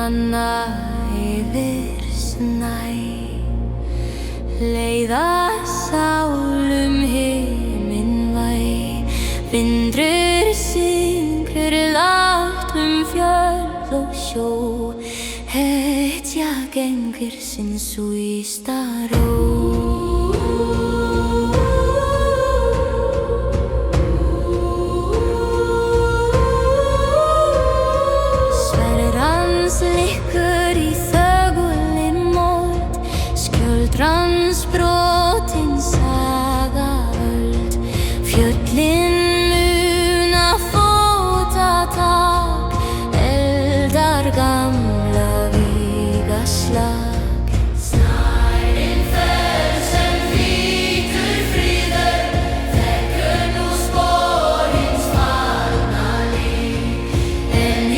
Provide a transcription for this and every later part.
Anna yfir snæ leiða sálum himinvæ vindrur syngur lágt fjörð og sjó hetja gengur sinn súista ró Liggur í þögulinn mold skjöldrans brotin sagaöld fjöllin muna fótatak eldar gamla vígaslag Snærinn föll sem hvítur fríður þekkir nú spor hins fallna líf en í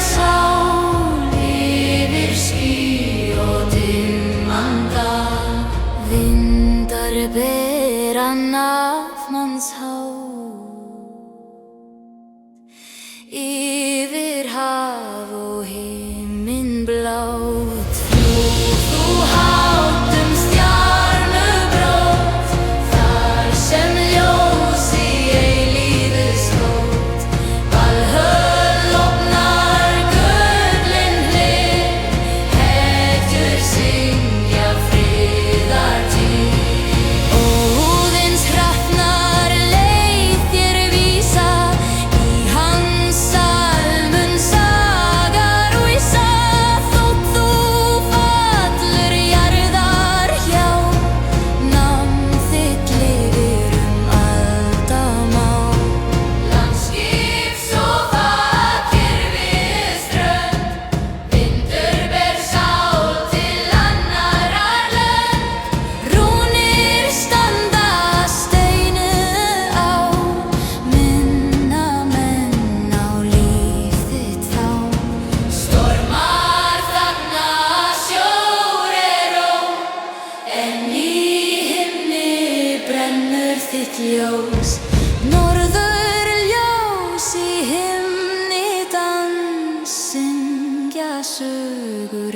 sál yfir ský og dimman dag vindar bera nafnans hátt yfir haf og himinn blátt þú hátt stjarnubrót þar sem ljós í eilífu skót Valhöll opnar gullin hlið hetjur syngja friðartíð Óðins hrafnar leið þér vísa í hans salmun sagar vísa þótt þú fallur jarðar hjá namn þitt lifir aldamál Landskip svo vakir við strönd vindur ber sál til annarrar lönd Rúnir standa steinu á minna menn á líf þitt þá Stormar þagna sjór ró en í himni brennur þitt ljós Norðurljós í himni dans syngja sögur